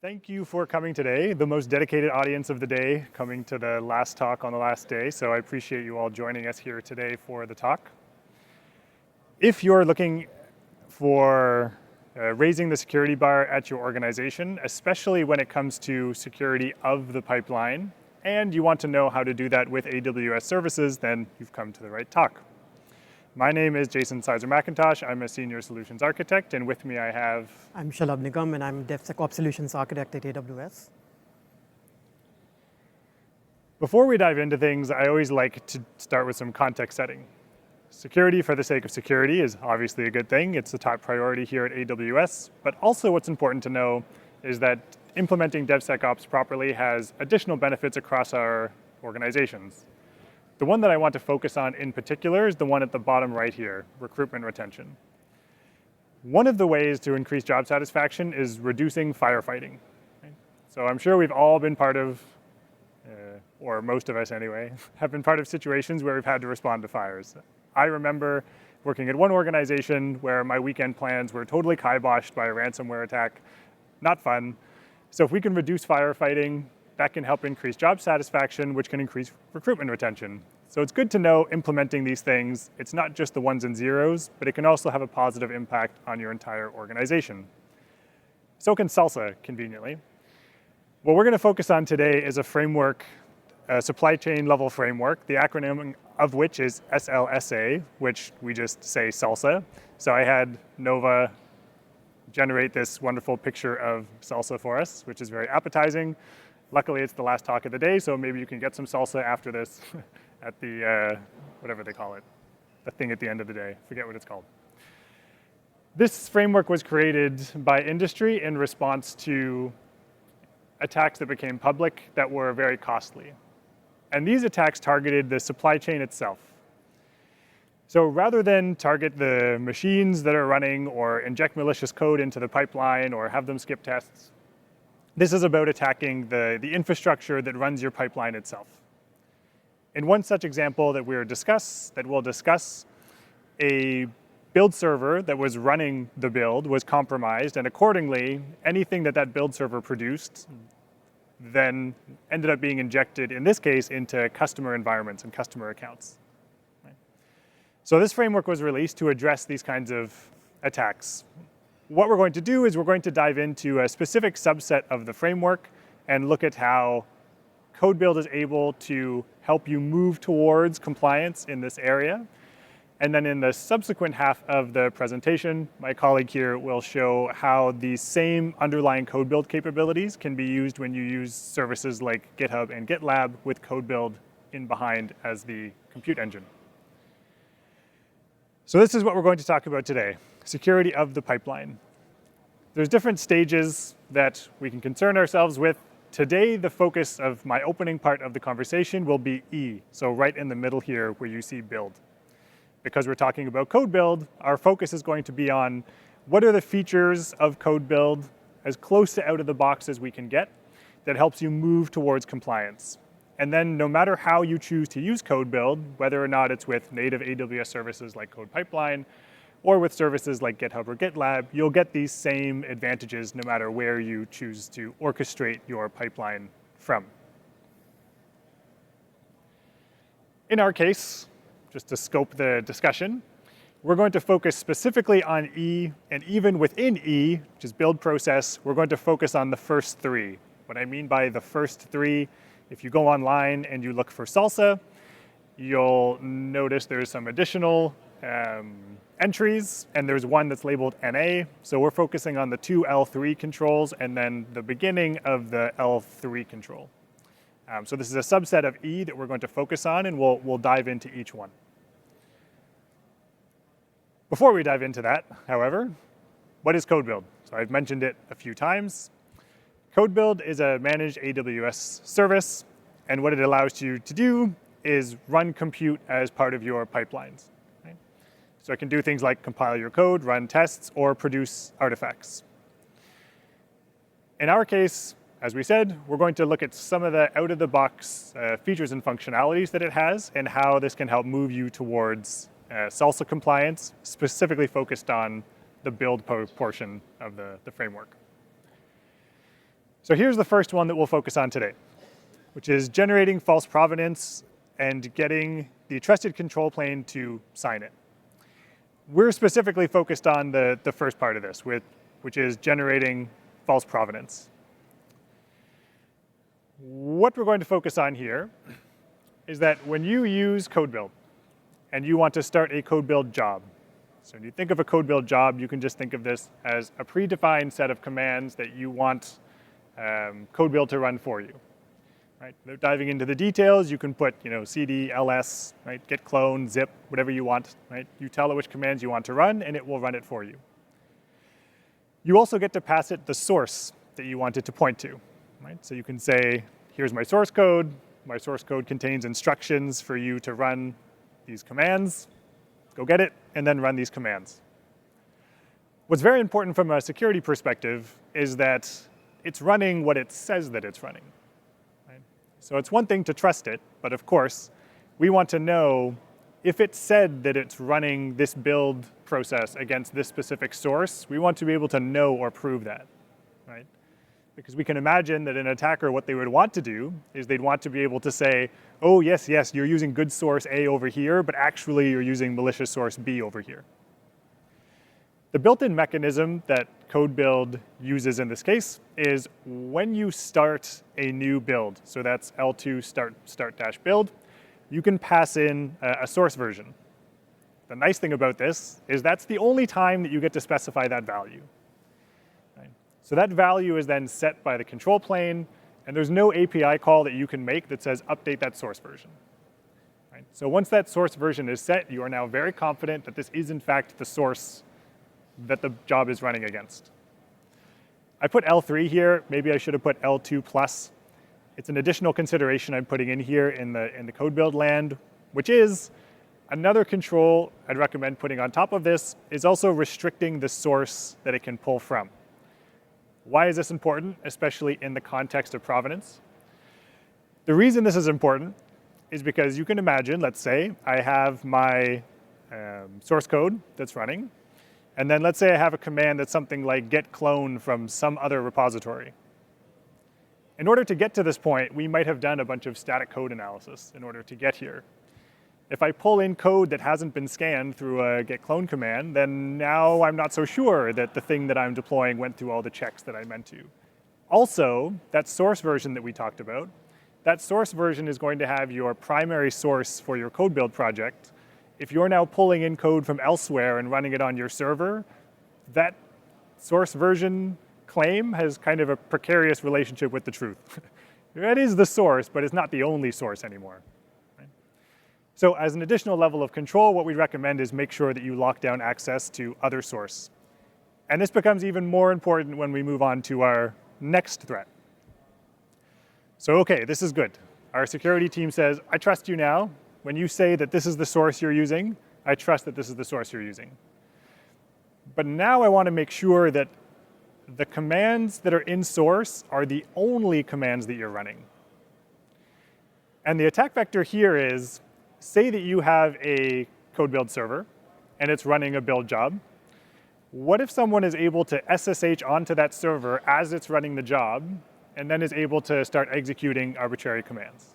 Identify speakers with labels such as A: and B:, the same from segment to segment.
A: Thank you for coming today, the most dedicated audience of the day, coming to the last talk on the last day. So I appreciate you all joining us here today for the talk. If you're looking for raising the security bar at your organization, especially when it comes to security of the pipeline, and you want to know how to do that with AWS services, then you've come to the right talk. My name is Jason Sizer-McIntosh. I'm a Senior Solutions Architect, and with me I have...
B: I'm Shalab Nigam, and I'm DevSecOps Solutions Architect at AWS.
A: Before we dive into things, I always like to start with some context setting. Security for the sake of security is obviously a good thing. It's the top priority here at AWS, but also what's important to know is that implementing DevSecOps properly has additional benefits across our organizations. The one that I want to focus on in particular is the one at the bottom right here, recruitment retention. One of the ways to increase job satisfaction is reducing firefighting. So I'm sure we've all been part of, or most of us anyway, have been part of situations where we've had to respond to fires. I remember working at one organization where my weekend plans were totally kiboshed by a ransomware attack. Not fun. So if we can reduce firefighting, that can help increase job satisfaction, which can increase recruitment retention. So it's good to know implementing these things. It's not just the ones and zeros, but it can also have a positive impact on your entire organization. So can SLSA, conveniently. What we're going to focus on today is a framework, a supply chain level framework, the acronym of which is SLSA, which we just say SLSA. So I had Nova generate this wonderful picture of salsa for us, which is very appetizing. Luckily, it's the last talk of the day, so maybe you can get some salsa after this at the, whatever they call it, the thing at the end of the day. Forget what it's called. This framework was created by industry in response to attacks that became public that were very costly. And these attacks targeted the supply chain itself. So rather than target the machines that are running or inject malicious code into the pipeline or have them skip tests, this is about attacking the infrastructure that runs your pipeline itself. In one such example that we'll discuss, a build server that was running the build was compromised, and accordingly, anything that build server produced then ended up being injected, in this case, into customer environments and customer accounts. So this framework was released to address these kinds of attacks. What we're going to do is we're going to dive into a specific subset of the framework and look at how CodeBuild is able to help you move towards compliance in this area. And then in the subsequent half of the presentation, my colleague here will show how these same underlying CodeBuild capabilities can be used when you use services like GitHub and GitLab with CodeBuild in behind as the compute engine. So this is what we're going to talk about today. Security of the pipeline. There's different stages that we can concern ourselves with. Today, the focus of my opening part of the conversation will be E, so right in the middle here where you see build. Because we're talking about CodeBuild, our focus is going to be on what are the features of CodeBuild as close to out of the box as we can get that helps you move towards compliance. And then no matter how you choose to use CodeBuild, whether or not it's with native AWS services like CodePipeline, or with services like GitHub or GitLab, you'll get these same advantages no matter where you choose to orchestrate your pipeline from. In our case, just to scope the discussion, we're going to focus specifically on E, and even within E, which is build process, we're going to focus on the first three. What I mean by the first three, if you go online and you look for salsa, you'll notice there's some additional entries, and there's one that's labeled NA. So we're focusing on the two L3 controls and then the beginning of the L3 control. So this is a subset of E that we're going to focus on, and we'll dive into each one. Before we dive into that, however, what is CodeBuild? So I've mentioned it a few times. CodeBuild is a managed AWS service, and what it allows you to do is run compute as part of your pipelines. So it can do things like compile your code, run tests, or produce artifacts. In our case, as we said, we're going to look at some of the out-of-the-box features and functionalities that it has and how this can help move you towards SLSA compliance, specifically focused on the build portion of the framework. So here's the first one that we'll focus on today, which is generating false provenance and getting the trusted control plane to sign it. We're specifically focused on the first part of this, which is generating false provenance. What we're going to focus on here is that when you use CodeBuild and you want to start a CodeBuild job, so when you think of a CodeBuild job, you can just think of this as a predefined set of commands that you want CodeBuild to run for you. Right? Without diving into the details, you can put cd, ls, right? Git clone, zip, whatever you want. Right? You tell it which commands you want to run, and it will run it for you. You also get to pass it the source that you want it to point to. Right? So you can say, here's my source code. My source code contains instructions for you to run these commands. Go get it, and then run these commands. What's very important from a security perspective is that it's running what it says that it's running. Right? So it's one thing to trust it, but of course, we want to know if it said that it's running this build process against this specific source, we want to be able to know or prove that. Right? Because we can imagine that an attacker, what they would want to do is they'd want to be able to say, oh, yes, you're using good source A over here, but actually you're using malicious source B over here. The built-in mechanism that CodeBuild uses in this case is when you start a new build, so that's L2 start-build, you can pass in a source version. The nice thing about this is that's the only time that you get to specify that value. Right? So that value is then set by the control plane, and there's no API call that you can make that says update that source version. Right? So once that source version is set, you are now very confident that this is in fact the source that the job is running against. I put L3 here. Maybe I should have put L2 plus. It's an additional consideration I'm putting in here in the CodeBuild land, which is another control I'd recommend putting on top of this is also restricting the source that it can pull from. Why is this important, especially in the context of provenance? The reason this is important is because you can imagine, let's say, I have my source code that's running, and then let's say I have a command that's something like get clone from some other repository. In order to get to this point, we might have done a bunch of static code analysis in order to get here. If I pull in code that hasn't been scanned through a get clone command, then now I'm not so sure that the thing that I'm deploying went through all the checks that I meant to. Also, that source version that we talked about, that source version is going to have your primary source for your CodeBuild project. If you're now pulling in code from elsewhere and running it on your server, that source version claim has kind of a precarious relationship with the truth. That is the source, but it's not the only source anymore. Right? So as an additional level of control, what we recommend is make sure that you lock down access to other source. And this becomes even more important when we move on to our next threat. So okay, this is good. Our security team says, I trust you now. When you say that this is the source you're using, I trust that this is the source you're using. But now I want to make sure that the commands that are in source are the only commands that you're running. And the attack vector here is, say that you have a CodeBuild server, and it's running a build job. What if someone is able to SSH onto that server as it's running the job, and then is able to start executing arbitrary commands?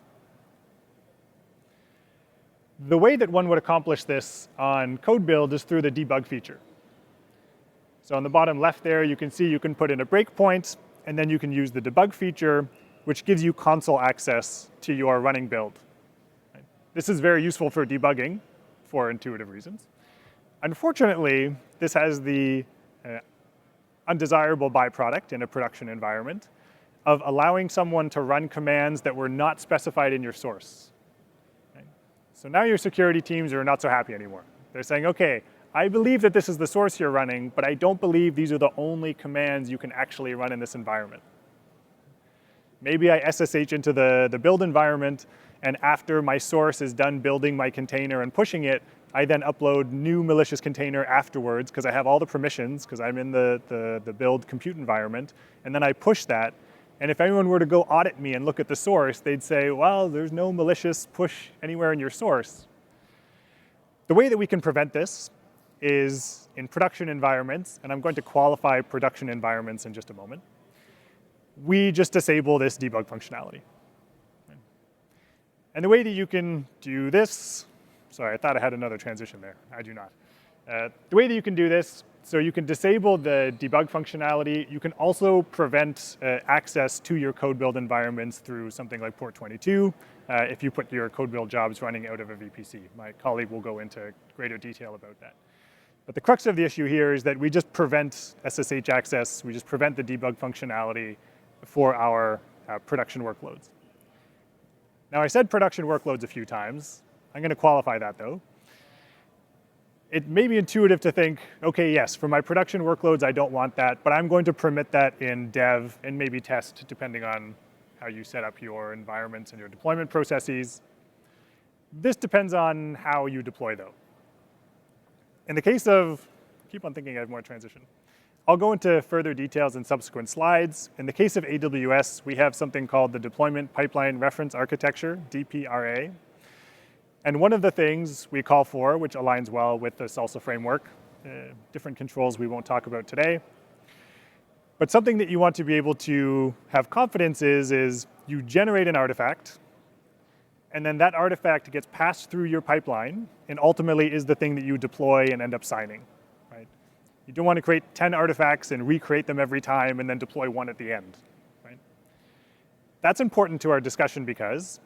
A: The way that one would accomplish this on CodeBuild is through the debug feature. So on the bottom left there, you can see you can put in a breakpoint, and then you can use the debug feature, which gives you console access to your running build. Right? This is very useful for debugging for intuitive reasons. Unfortunately, this has the undesirable byproduct in a production environment of allowing someone to run commands that were not specified in your source. So now your security teams are not so happy anymore. They're saying, okay, I believe that this is the source you're running, but I don't believe these are the only commands you can actually run in this environment. Maybe I SSH into the build environment, and after my source is done building my container and pushing it, I then upload new malicious container afterwards because I have all the permissions because I'm in the build compute environment, and then I push that. And if anyone were to go audit me and look at the source, they'd say, well, there's no malicious push anywhere in your source. The way that we can prevent this is in production environments, and I'm going to qualify production environments in just a moment. we just disable this debug functionality. And the way that you can do this, sorry, I thought I had another transition there. I do not. The way that you can do this, so you can disable the debug functionality. You can also prevent access to your code build environments through something like port 22 if you put your code build jobs running out of a VPC. My colleague will go into greater detail about that. But the crux of the issue here is that we just prevent SSH access. We just prevent the debug functionality for our production workloads. Now, I said production workloads a few times. I'm going to qualify that, though. It may be intuitive to think, OK, yes, for my production workloads, I don't want that. But I'm going to permit that in dev and maybe test, depending on how you set up your environments and your deployment processes. This depends on how you deploy, though. In the case of, keep on thinking I have more transition. I'll go into further details in subsequent slides. In the case of AWS, we have something called the Deployment Pipeline Reference Architecture, DPRA. And one of the things we call for, which aligns well with the SLSA framework, different controls we won't talk about today, but something that you want to be able to have confidence is you generate an artifact, and then that artifact gets passed through your pipeline, and ultimately is the thing that you deploy and end up signing. You don't want to create 10 artifacts and recreate them every time and then deploy one at the end. Right? That's important to our discussion because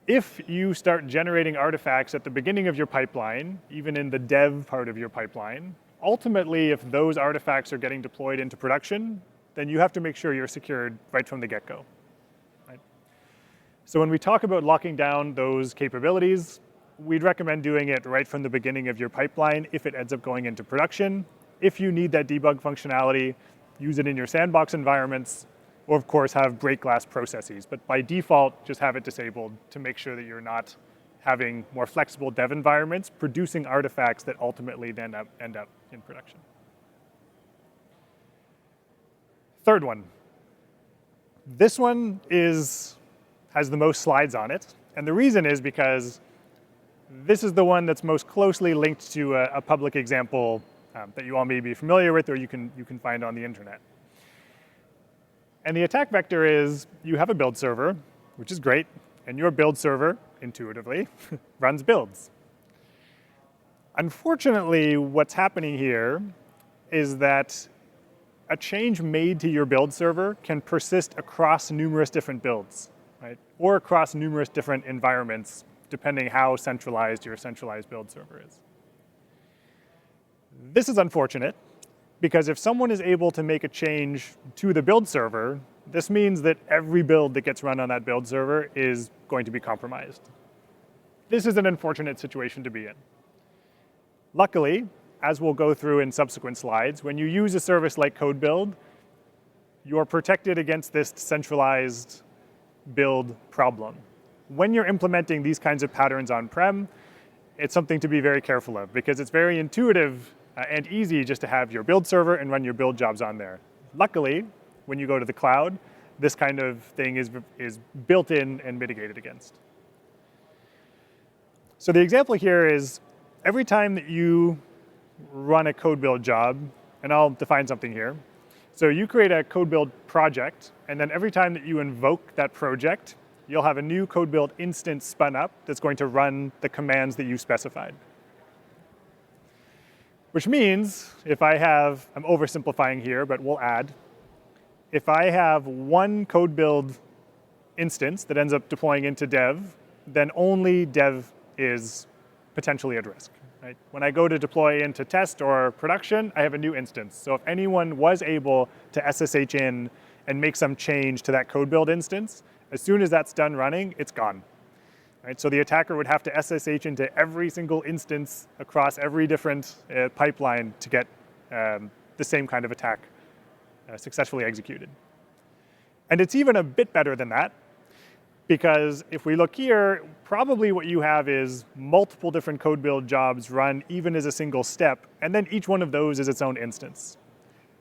A: if you start generating artifacts at the beginning of your pipeline, even in the dev part of your pipeline, ultimately, if those artifacts are getting deployed into production, then you have to make sure you're secured right from the get-go. Right? So when we talk about locking down those capabilities, we'd recommend doing it right from the beginning of your pipeline if it ends up going into production. If you need that debug functionality, use it in your sandbox environments, or of course have break glass processes. But by default, just have it disabled to make sure that you're not having more flexible dev environments producing artifacts that ultimately then end up in production. Third one. This one has the most slides on it. And the reason is because this is the one that's most closely linked to a public example that you all may be familiar with or you can find on the internet. And the attack vector is you have a build server, which is great, and your build server, intuitively, runs builds. Unfortunately, what's happening here is that a change made to your build server can persist across numerous different builds, right? Or across numerous different environments, depending how centralized your centralized build server is. This is unfortunate, because if someone is able to make a change to the build server, this means that every build that gets run on that build server is going to be compromised. This is an unfortunate situation to be in. Luckily, as we'll go through in subsequent slides, when you use a service like CodeBuild, you're protected against this centralized build problem. When you're implementing these kinds of patterns on-prem, it's something to be very careful of because it's very intuitive and easy just to have your build server and run your build jobs on there. Luckily, when you go to the cloud, this kind of thing is built in and mitigated against. So the example here is every time that you run a code build job, and I'll define something here. So you create a code build project, and then every time that you invoke that project, you'll have a new code build instance spun up that's going to run the commands that you specified. Which means if I have, I'm oversimplifying here, but we'll add, if I have one code build instance that ends up deploying into dev, then only dev is potentially at risk. Right? When I go to deploy into test or production, I have a new instance. So if anyone was able to SSH in and make some change to that code build instance, as soon as that's done running, it's gone. Right? So the attacker would have to SSH into every single instance across every different pipeline to get the same kind of attack successfully executed. And it's even a bit better than that, because if we look here, probably what you have is multiple different code build jobs run even as a single step, and then each one of those is its own instance.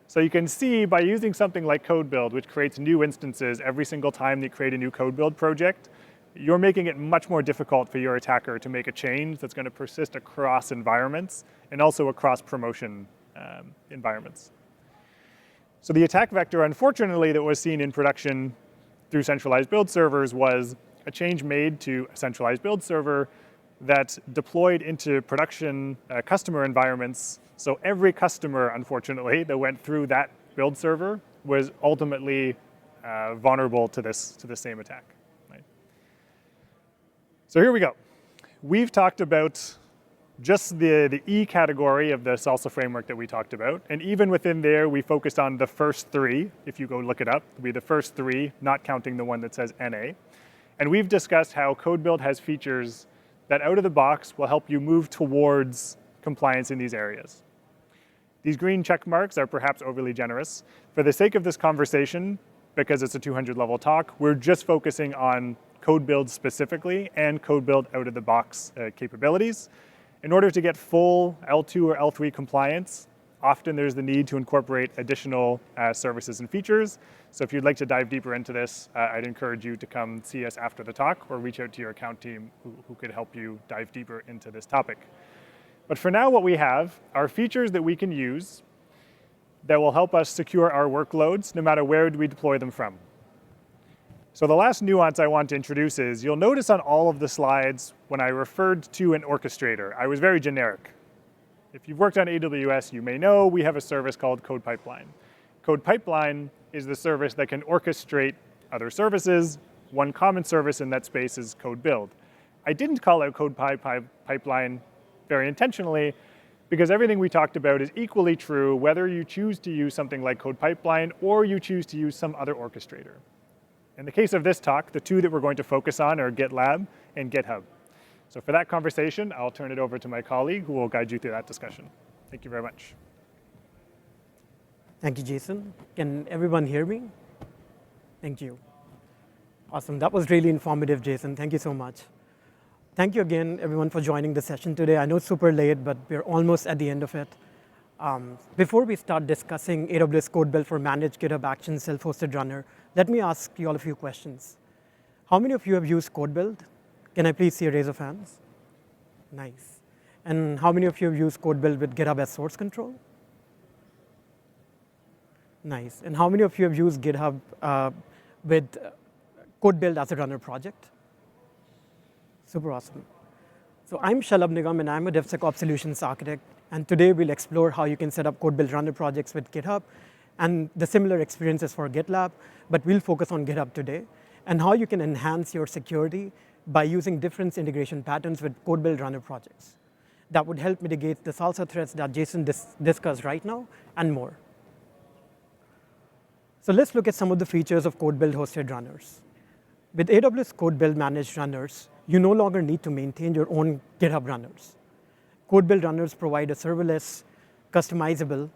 A: So you can see by using something like CodeBuild, which creates new instances every single time you create a new CodeBuild project, you're making it much more difficult for your attacker to make a change that's going to persist across environments and also across promotion environments. So the attack vector, unfortunately, that was seen in production through centralized build servers was a change made to a centralized build server that deployed into production customer environments. So every customer, unfortunately, that went through that build server was ultimately vulnerable to the same attack. Right? So here we go. We've talked about just the E category of the SLSA framework that we talked about. And even within there, we focused on the first three. If you go look it up, it'll be the first three, not counting the one that says NA. And we've discussed how CodeBuild has features that out of the box will help you move towards compliance in these areas. These green check marks are perhaps overly generous. For the sake of this conversation, because it's a 200-level talk, we're just focusing on CodeBuild specifically and CodeBuild out of the box capabilities. In order to get full L2 or L3 compliance, often there's the need to incorporate additional services and features. So if you'd like to dive deeper into this, I'd encourage you to come see us after the talk or reach out to your account team who could help you dive deeper into this topic. But for now, what we have are features that we can use that will help us secure our workloads no matter where we deploy them from. So the last nuance I want to introduce is, you'll notice on all of the slides when I referred to an orchestrator, I was very generic. If you've worked on AWS, you may know we have a service called CodePipeline. CodePipeline is the service that can orchestrate other services. One common service in that space is CodeBuild. I didn't call out CodePipeline very intentionally because everything we talked about is equally true whether you choose to use something like CodePipeline or you choose to use some other orchestrator. In the case of this talk, the two that we're going to focus on are GitLab and GitHub. So for that conversation, I'll turn it over to my colleague who will guide you through that discussion. Thank you very much.
B: Thank you, Jason. Can everyone hear me? Thank you. Awesome. That was really informative, Jason. Thank you so much. Thank you again, everyone, for joining the session today. I know it's super late, but we're almost at the end of it. Before we start discussing AWS CodeBuild for Managed GitHub Actions Self-Hosted Runner, let me ask you all a few questions. How many of you have used CodeBuild? Can I please see a raise of hands? Nice. And how many of you have used CodeBuild with GitHub as source control? Nice. And how many of you have used GitHub with CodeBuild as a runner project? Super awesome. So I'm Shalabh Nigam, and I'm a DevSecOps Solutions Architect. And today we'll explore how you can set up CodeBuild runner projects with GitHub and the similar experiences for GitLab, but we'll focus on GitHub today, and how you can enhance your security by using different integration patterns with CodeBuild runner projects. That would help mitigate the SLSA threats that Jason discussed right now, and more. So let's look at some of the features of CodeBuild hosted runners. With AWS CodeBuild Managed Runners, you no longer need to maintain your own GitHub runners. CodeBuild runners provide a serverless, customizable,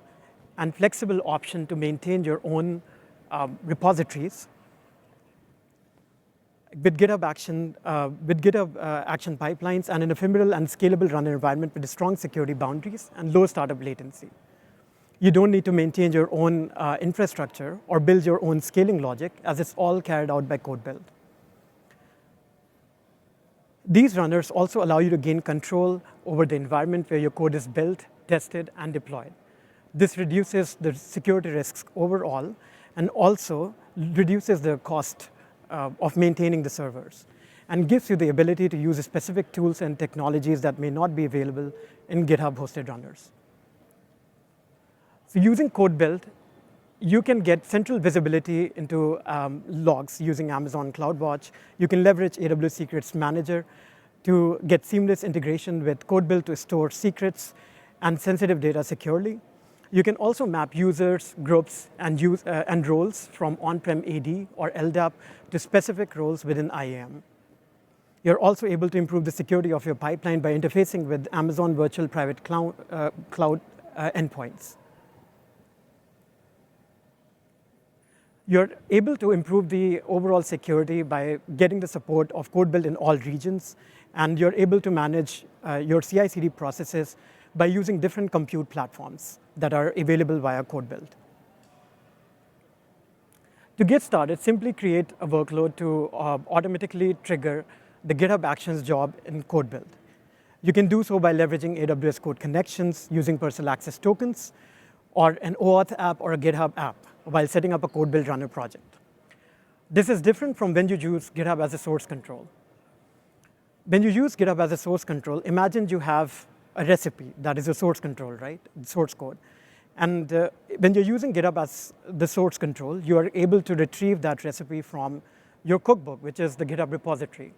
B: and flexible option to maintain your own repositories. With GitHub Action pipelines and an ephemeral and scalable runner environment with strong security boundaries and low startup latency. You don't need to maintain your own infrastructure or build your own scaling logic, as it's all carried out by CodeBuild. These runners also allow you to gain control over the environment where your code is built, tested, and deployed. This reduces the security risks overall and also reduces the cost of maintaining the servers, and gives you the ability to use specific tools and technologies that may not be available in GitHub hosted runners. So using CodeBuild, you can get central visibility into logs using Amazon CloudWatch. You can leverage AWS Secrets Manager to get seamless integration with CodeBuild to store secrets and sensitive data securely. You can also map users, groups, and roles from on-prem AD or LDAP to specific roles within IAM. You're also able to improve the security of your pipeline by interfacing with Amazon Virtual Private Cloud endpoints. You're able to improve the overall security by getting the support of CodeBuild in all regions, and you're able to manage your CI/CD processes by using different compute platforms that are available via CodeBuild. To get started, simply create a workload to automatically trigger the GitHub Actions job in CodeBuild. You can do so by leveraging AWS Code Connections using personal access tokens, or an OAuth app or a GitHub app while setting up a CodeBuild Runner project. This is different from when you use GitHub as a source control. When you use GitHub as a source control, imagine you have a recipe that is a source control, right? Source code. And when you're using GitHub as the source control, you are able to retrieve that recipe from your cookbook, which is the GitHub repository.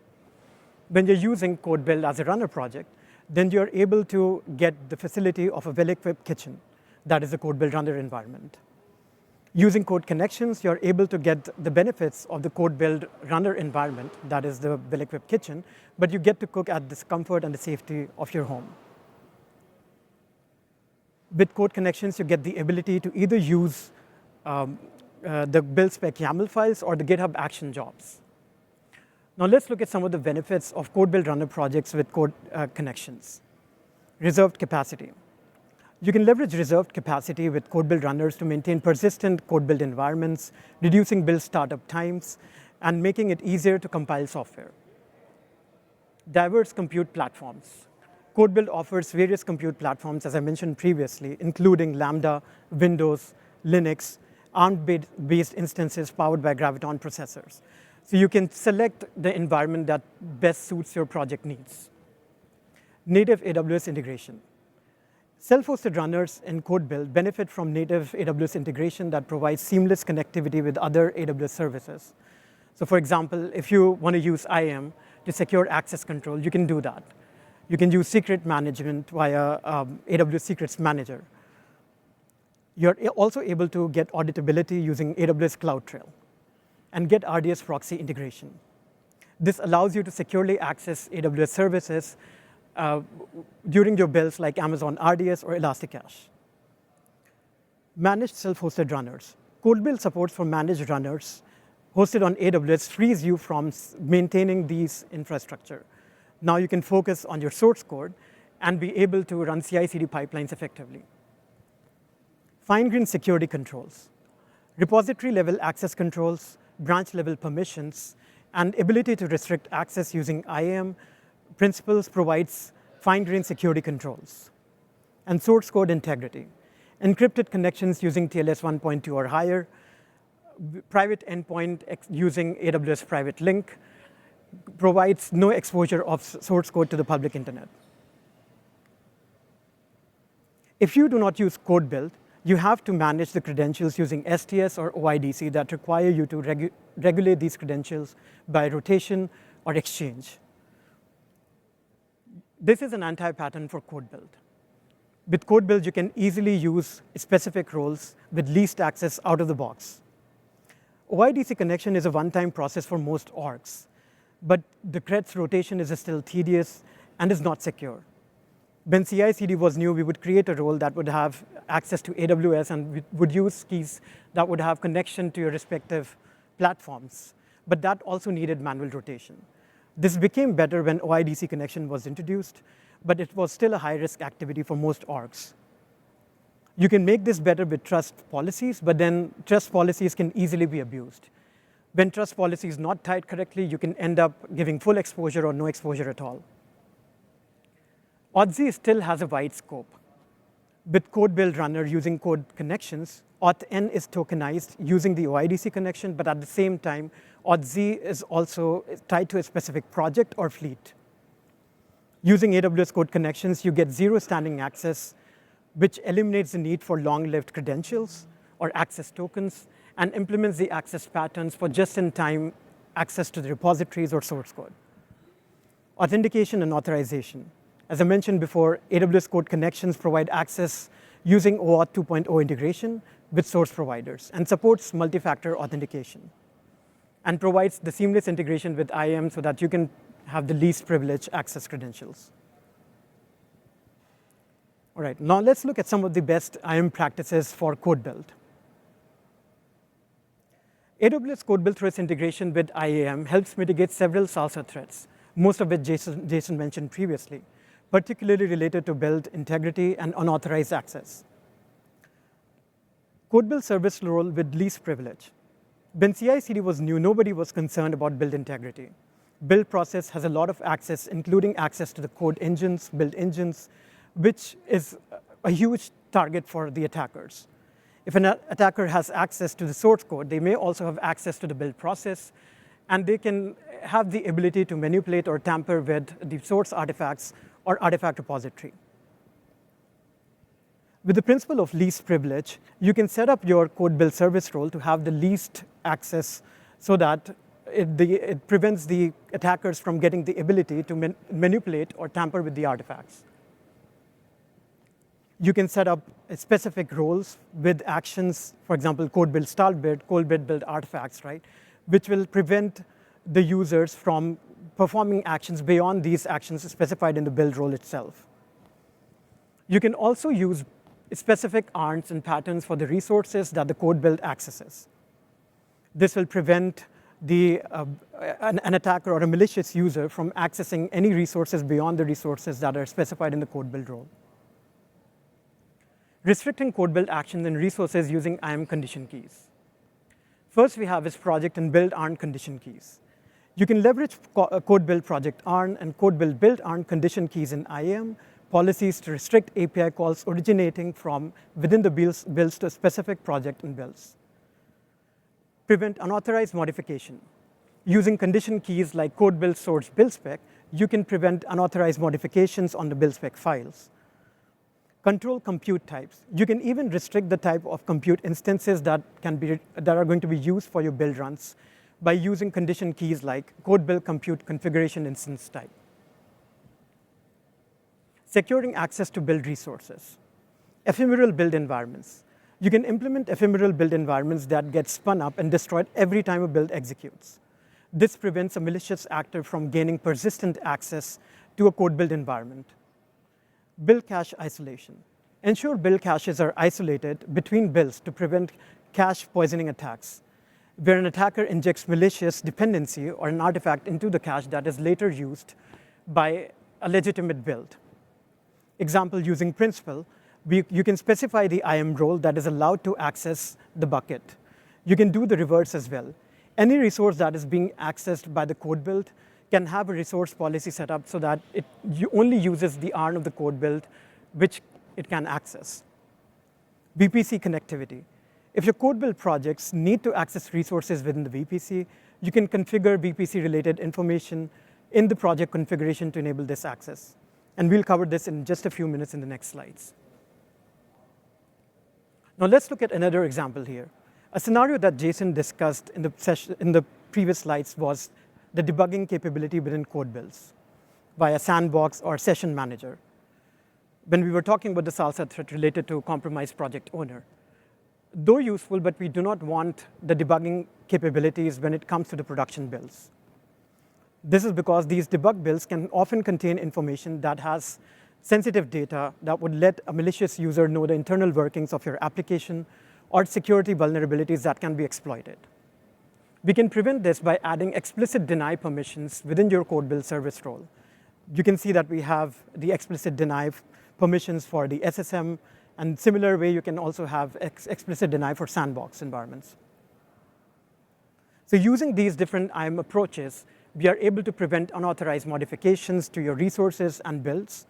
B: When you're using CodeBuild as a runner project, then you're able to get the facility of a well-equipped kitchen. That is a CodeBuild Runner environment. Using code connections, you're able to get the benefits of the CodeBuild Runner environment, that is the well-equipped kitchen, but you get to cook at the comfort and the safety of your home. With code connections, you get the ability to either use the build spec YAML files or the GitHub action jobs. Now let's look at some of the benefits of CodeBuild Runner projects with code connections. Reserved capacity. You can leverage reserved capacity with CodeBuild Runners to maintain persistent CodeBuild environments, reducing build startup times, and making it easier to compile software. Diverse compute platforms. CodeBuild offers various compute platforms, as I mentioned previously, including Lambda, Windows, Linux, ARM-based instances powered by Graviton processors. So you can select the environment that best suits your project needs. Native AWS integration. Self-hosted runners in CodeBuild benefit from native AWS integration that provides seamless connectivity with other AWS services. So for example, if you want to use IAM to secure access control, you can do that. You can use secret management via AWS Secrets Manager. You're also able to get auditability using AWS CloudTrail and get RDS proxy integration. This allows you to securely access AWS services during your builds like Amazon RDS or Elasticache. Managed self-hosted runners. CodeBuild supports for managed runners hosted on AWS frees you from maintaining these infrastructure. Now you can focus on your source code and be able to run CI/CD pipelines effectively. Fine-grained security controls. Repository-level access controls, branch-level permissions, and ability to restrict access using IAM principles provides fine-grained security controls. And source code integrity. Encrypted connections using TLS 1.2 or higher, private endpoint using AWS Private Link, provides no exposure of source code to the public internet. If you do not use CodeBuild, you have to manage the credentials using STS or OIDC that require you to regulate these credentials by rotation or exchange. This is an anti-pattern for CodeBuild. With CodeBuild, you can easily use specific roles with least access out of the box. OIDC connection is a one-time process for most orgs, but the creds rotation is still tedious and is not secure. When CI/CD was new, we would create a role that would have access to AWS, and we would use keys that would have connection to your respective platforms, but that also needed manual rotation. This became better when OIDC connection was introduced, but it was still a high-risk activity for most orgs. You can make this better with trust policies, but then trust policies can easily be abused. When trust policy is not tied correctly, you can end up giving full exposure or no exposure at all. AUTZ still has a wide scope. With CodeBuild Runner using code connections, auth-n is tokenized using the OIDC connection, but at the same time, AUTZ is also tied to a specific project or fleet. Using AWS code connections, you get zero standing access, which eliminates the need for long-lived credentials or access tokens, and implements the access patterns for just-in-time access to the repositories or source code. Authentication and authorization. As I mentioned before, AWS Code Connections provide access using OAuth 2.0 integration with source providers and supports multi-factor authentication and provides the seamless integration with IAM so that you can have the least privileged access credentials. All right, now let's look at some of the best IAM practices for CodeBuild. AWS CodeBuild through its integration with IAM helps mitigate several SLSA threats, most of which Jason mentioned previously, particularly related to build integrity and unauthorized access. CodeBuild service role with least privilege. When CI/CD was new, nobody was concerned about build integrity. Build process has a lot of access, including access to the code engines, build engines, which is a huge target for the attackers. If an attacker has access to the source code, they may also have access to the build process, and they can have the ability to manipulate or tamper with the source artifacts or artifact repository. With the principle of least privilege, you can set up your code build service role to have the least access so that it prevents the attackers from getting the ability to manipulate or tamper with the artifacts. You can set up specific roles with actions, for example, code build start build, code build artifacts, right, which will prevent the users from performing actions beyond these actions specified in the build role itself. You can also use specific ARNs and patterns for the resources that the code build accesses. This will prevent an attacker or a malicious user from accessing any resources beyond the resources that are specified in the code build role. Restricting code build actions and resources using IAM condition keys. First we have is project and build ARN condition keys. You can leverage code build project ARN and code build ARN condition keys in IAM policies to restrict API calls originating from within the builds to a specific project and builds. Prevent unauthorized modification. Using condition keys like code build source build spec, you can prevent unauthorized modifications on the build spec files. Control compute types. You can even restrict the type of compute instances that are going to be used for your build runs by using condition keys like code build compute configuration instance type. Securing access to build resources. Ephemeral build environments. You can implement ephemeral build environments that get spun up and destroyed every time a build executes. This prevents a malicious actor from gaining persistent access to a code build environment. Build cache isolation. Ensure build caches are isolated between builds to prevent cache poisoning attacks, where an attacker injects malicious dependency or an artifact into the cache that is later used by a legitimate build. Example using principle, you can specify the IAM role that is allowed to access the bucket. You can do the reverse as well. Any resource that is being accessed by the code build can have a resource policy set up so that it only uses the ARN of the code build which it can access. VPC connectivity. If your code build projects need to access resources within the VPC, you can configure VPC-related information in the project configuration to enable this access. And we'll cover this in just a few minutes in the next slides. Now let's look at another example here. A scenario that Jason discussed in the previous slides was the debugging capability within code builds via sandbox or session manager. When we were talking about the SLSA threat related to compromised project owner. Though useful, but we do not want the debugging capabilities when it comes to the production builds. This is because these debug builds can often contain information that has sensitive data that would let a malicious user know the internal workings of your application or security vulnerabilities that can be exploited. We can prevent this by adding explicit deny permissions within your code build service role. You can see that we have the explicit deny permissions for the SSM, and similar way you can also have explicit deny for sandbox environments. So using these different IAM approaches, we are able to prevent unauthorized modifications to your resources and builds.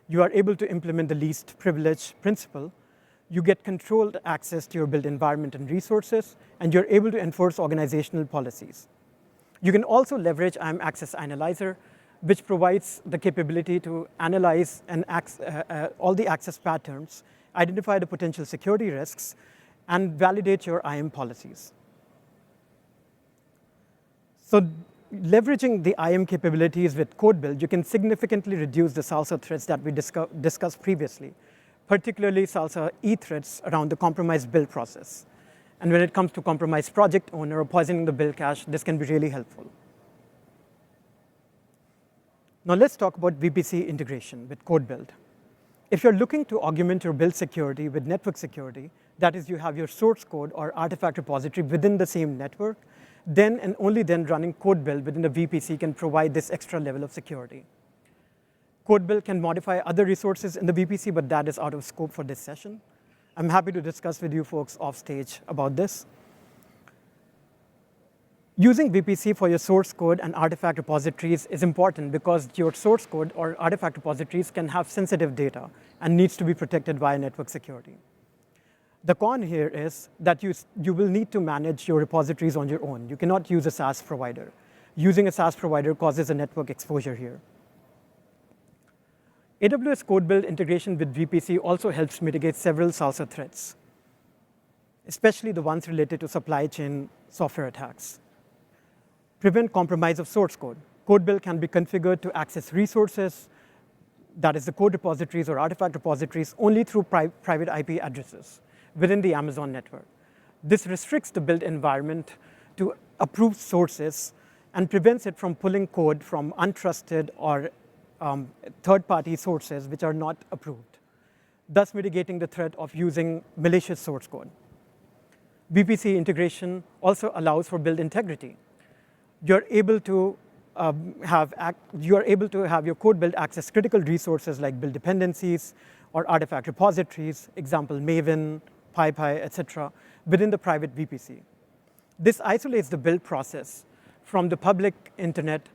B: You are able to implement the least privilege principle. You get controlled access to your build environment and resources, and you're able to enforce organizational policies. You can also leverage IAM Access Analyzer, which provides the capability to analyze and all the access patterns, identify the potential security risks, and validate your IAM policies. So leveraging the IAM capabilities with CodeBuild, you can significantly reduce the SLSA threats that we discussed previously, particularly SLSA E-threats around the compromised build process. And when it comes to compromised project owner or poisoning the build cache, this can be really helpful. Now let's talk about VPC integration with CodeBuild. If you're looking to augment your build security with network security, that is, you have your source code or artifact repository within the same network, then and only then running CodeBuild within the VPC can provide this extra level of security. CodeBuild can modify other resources in the VPC, but that is out of scope for this session. I'm happy to discuss with you folks off stage about this. Using VPC for your source code and artifact repositories is important because your source code or artifact repositories can have sensitive data and needs to be protected via network security. The con here is that you will need to manage your repositories on your own. You cannot use a SaaS provider. Using a SaaS provider causes a network exposure here. AWS CodeBuild integration with VPC also helps mitigate several SLSA threats, especially the ones related to supply chain software attacks. Prevent compromise of source code. CodeBuild can be configured to access resources, that is the code repositories or artifact repositories, only through private IP addresses within the Amazon network. This restricts the build environment to approved sources and prevents it from pulling code from untrusted or third-party sources which are not approved, thus mitigating the threat of using malicious source code. VPC integration also allows for build integrity. You're able to have your code build access critical resources like build dependencies or artifact repositories, example Maven, PyPy, etc., within the private VPC. This isolates the build process from the public internet,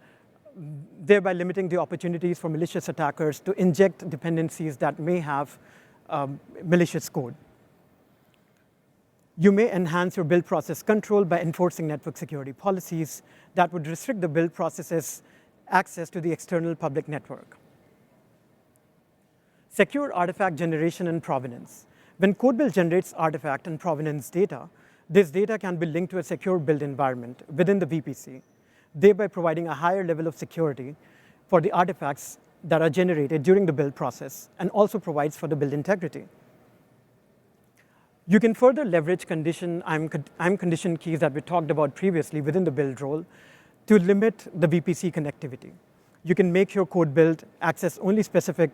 B: thereby limiting the opportunities for malicious attackers to inject dependencies that may have malicious code. You may enhance your build process control by enforcing network security policies that would restrict the build process's access to the external public network. Secure artifact generation and provenance. When CodeBuild generates artifact and provenance data, this data can be linked to a secure build environment within the VPC, thereby providing a higher level of security for the artifacts that are generated during the build process, and also provides for the build integrity. You can further leverage I'm condition keys that we talked about previously within the build role to limit the VPC connectivity. You can make your code build access only specific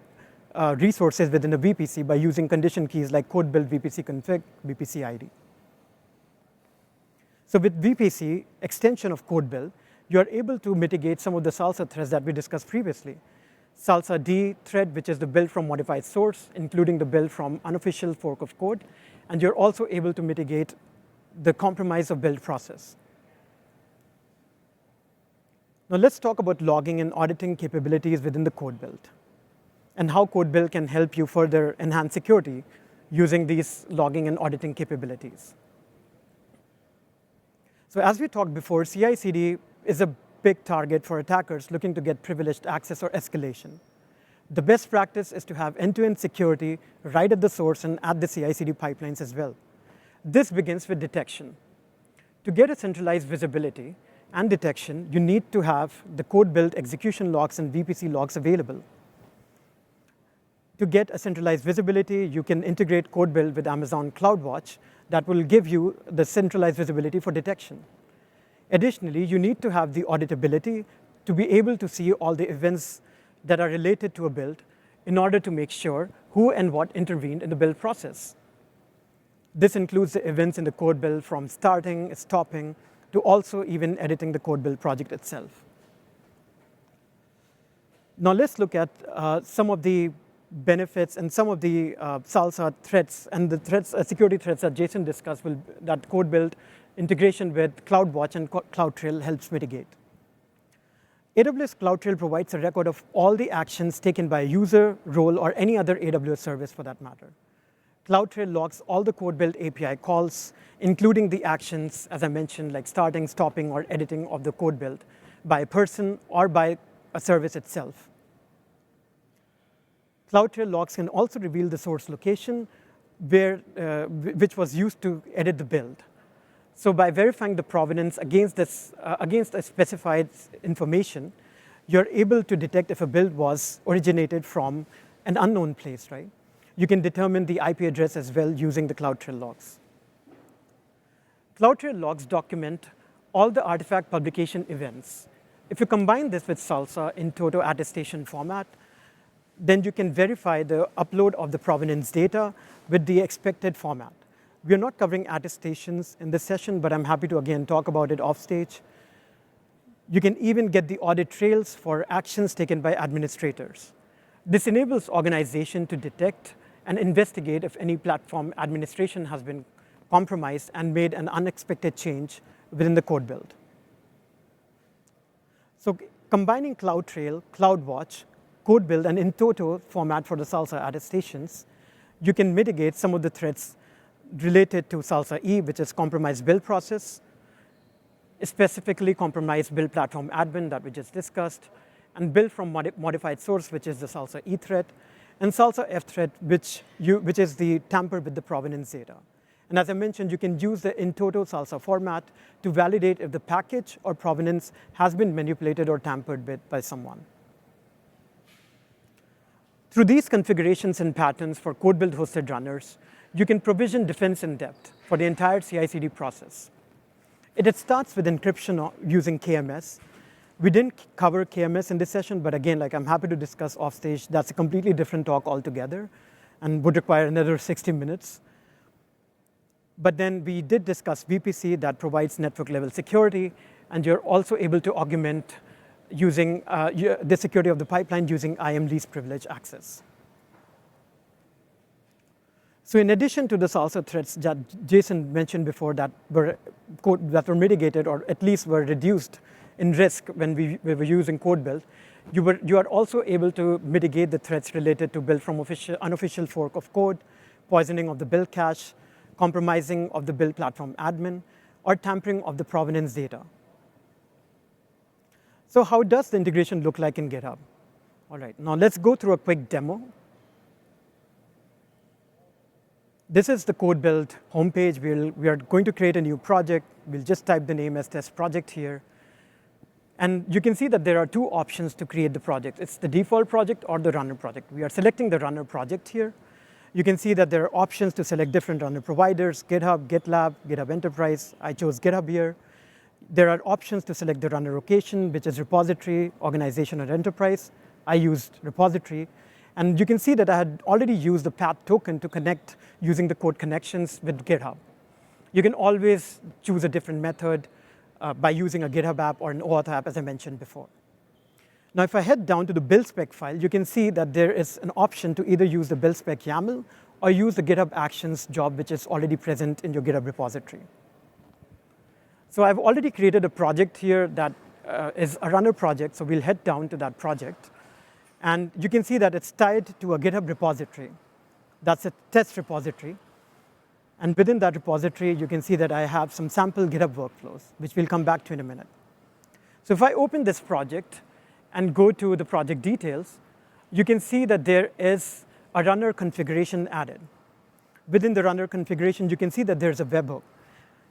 B: resources within a VPC by using condition keys like code build VPC config, VPC ID. So with VPC extension of code build, you're able to mitigate some of the SLSA threats that we discussed previously. SLSA D threat, which is the build from modified source, including the build from unofficial fork of code, and you're also able to mitigate the compromise of build process. Now let's talk about logging and auditing capabilities within the code build, and how code build can help you further enhance security using these logging and auditing capabilities. So as we talked before, CI/CD is a big target for attackers looking to get privileged access or escalation. The best practice is to have end-to-end security right at the source and at the CI/CD pipelines as well. This begins with detection. To get a centralized visibility and detection, you need to have the code build execution logs and VPC logs available. To get a centralized visibility, you can integrate code build with Amazon CloudWatch that will give you the centralized visibility for detection. Additionally, you need to have the auditability to be able to see all the events that are related to a build in order to make sure who and what intervened in the build process. This includes the events in the code build from starting, stopping, to also even editing the code build project itself. Now let's look at some of the benefits and some of the SLSA threats and the threats, security threats that Jason discussed that code build integration with CloudWatch and CloudTrail helps mitigate. AWS CloudTrail provides a record of all the actions taken by a user, role, or any other AWS service for that matter. CloudTrail logs all the code build API calls, including the actions, as I mentioned, like starting, stopping, or editing of the code build by a person or by a service itself. CloudTrail logs can also reveal the source location which was used to edit the build. So by verifying the provenance against a specified information, you're able to detect if a build was originated from an unknown place, right? You can determine the IP address as well using the CloudTrail logs. CloudTrail logs document all the artifact publication events. If you combine this with SLSA in toto attestation format, then you can verify the upload of the provenance data with the expected format. We are not covering attestations in this session, but I'm happy to again talk about it off stage. You can even get the audit trails for actions taken by administrators. This enables organization to detect and investigate if any platform administration has been compromised and made an unexpected change within the code build. So combining CloudTrail, CloudWatch, code build, and in toto format for the SLSA attestations, you can mitigate some of the threats related to SLSA, which is compromised build process, specifically compromised build platform admin that we just discussed, and build from modified source, which is the SLSA threat, and SLSA threat, which is the tamper with the provenance data. And as I mentioned, you can use the in toto SLSA format to validate if the package or provenance has been manipulated or tampered with by someone. Through these configurations and patterns for CodeBuild hosted runners, you can provision defense in depth for the entire CI/CD process. It starts with encryption using KMS. We didn't cover KMS in this session, but again, I'm happy to discuss offstage. That's a completely different talk altogether and would require another 60 minutes. But then we did discuss VPC that provides network level security, and you're also able to augment using the security of the pipeline using IAM least privilege access. So in addition to the SLSA threats that Jason mentioned before that were mitigated or at least were reduced in risk when we were using CodeBuild, you are also able to mitigate the threats related to build from unofficial fork of code, poisoning of the build cache, compromising of the build platform admin, or tampering of the provenance data. So how does the integration look like in GitHub? All right, now let's go through a quick demo. This is the CodeBuild homepage. We are going to create a new project. We'll just type the name as test project here. And you can see that there are two options to create the project. It's the default project or the runner project. We are selecting the runner project here. You can see that there are options to select different runner providers, GitHub, GitLab, GitHub Enterprise. I chose GitHub here. There are options to select the runner location, which is repository, organization, or enterprise. I used repository. And you can see that I had already used the path token to connect using the code connections with GitHub. You can always choose a different method by using a GitHub app or an OAuth app, as I mentioned before. Now, if I head down to the build spec file, you can see that there is an option to either use the build spec YAML or use the GitHub Actions job, which is already present in your GitHub repository. So I've already created a project here that is a runner project, so we'll head down to that project. And you can see that it's tied to a GitHub repository. That's a test repository. And within that repository, you can see that I have some sample GitHub workflows, which we'll come back to in a minute. So if I open this project and go to the project details, you can see that there is a runner configuration added. Within the runner configuration, you can see that there's a webhook.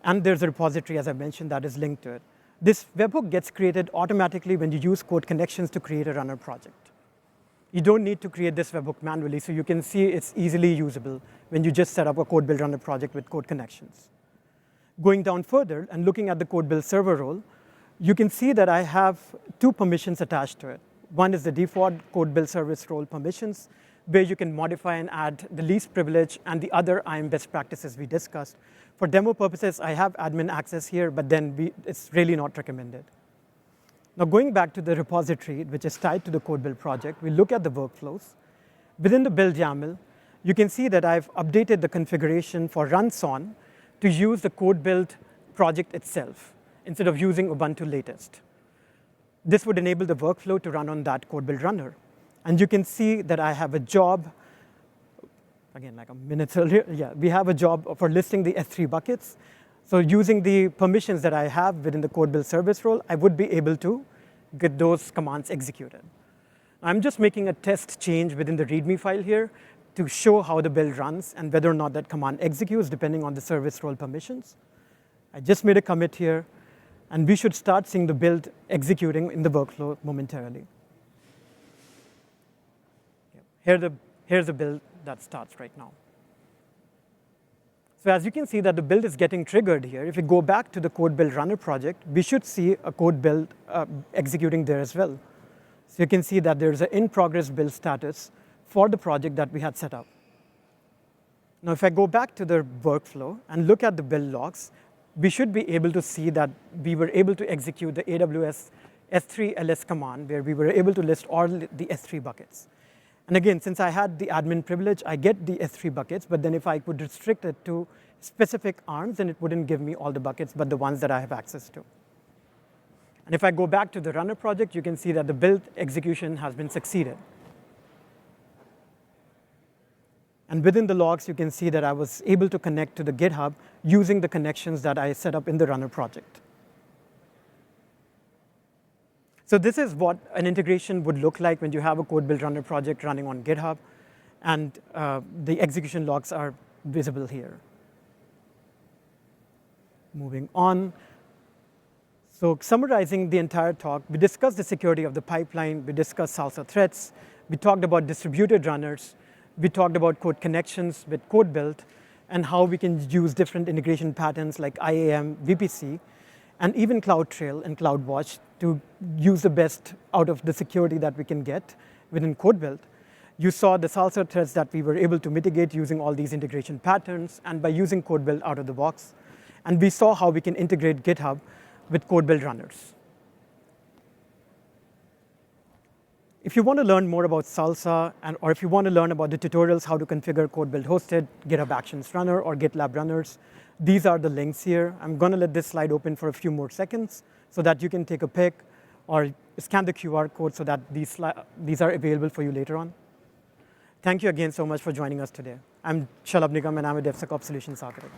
B: And there's a repository, as I mentioned, that is linked to it. This webhook gets created automatically when you use code connections to create a runner project. You don't need to create this webhook manually, so you can see it's easily usable when you just set up a CodeBuild runner project with code connections. Going down further and looking at the CodeBuild server role, you can see that I have two permissions attached to it. One is the default CodeBuild service role permissions, where you can modify and add the least privilege and the other IAM best practices we discussed. For demo purposes, I have admin access here, but then it's really not recommended. Now, going back to the repository, which is tied to the CodeBuild project, we look at the workflows. Within the build YAML, you can see that I've updated the configuration for runs-on to use the CodeBuild project itself, instead of using Ubuntu latest. This would enable the workflow to run on that CodeBuild runner. And you can see that I have a job, again, like a minute earlier, yeah, we have a job for listing the S3 buckets. So using the permissions that I have within the CodeBuild service role, I would be able to get those commands executed. I'm just making a test change within the README file here to show how the build runs and whether or not that command executes depending on the service role permissions. I just made a commit here, and we should start seeing the build executing in the workflow momentarily. Here's the build that starts right now. So as you can see that the build is getting triggered here. If we go back to the CodeBuild runner project, we should see a code build executing there as well. So you can see that there's an in-progress build status for the project that we had set up. Now, if I go back to the workflow and look at the build logs, we should be able to see that we were able to execute the AWS S3 ls command, where we were able to list all the S3 buckets. And again, since I had the admin privilege, I get the S3 buckets, but then if I could restrict it to specific arms, then it wouldn't give me all the buckets, but the ones that I have access to. And if I go back to the runner project, you can see that the build execution has been succeeded. And within the logs, you can see that I was able to connect to the GitHub using the connections that I set up in the runner project. So this is what an integration would look like when you have a CodeBuild Runner project running on GitHub, and the execution logs are visible here. Moving on. So summarizing the entire talk, we discussed the security of the pipeline, we discussed SLSA threats, we talked about distributed runners, we talked about code connections with CodeBuild, and how we can use different integration patterns like IAM, VPC, and even CloudTrail and CloudWatch to use the best out of the security that we can get within CodeBuild. You saw the SLSA threats that we were able to mitigate using all these integration patterns and by using CodeBuild out of the box. And we saw how we can integrate GitHub with CodeBuild runners. If you want to learn more about SLSA, or if you want to learn about the tutorials how to configure CodeBuild hosted, GitHub Actions Runner, or GitLab Runners, these are the links here. I'm going to let this slide open for a few more seconds so that you can take a pic or scan the QR code so that these are available for you later on. Thank you again so much for joining us today. I'm Shalabh Nigam, and I'm a DevSecOps Solutions Architect.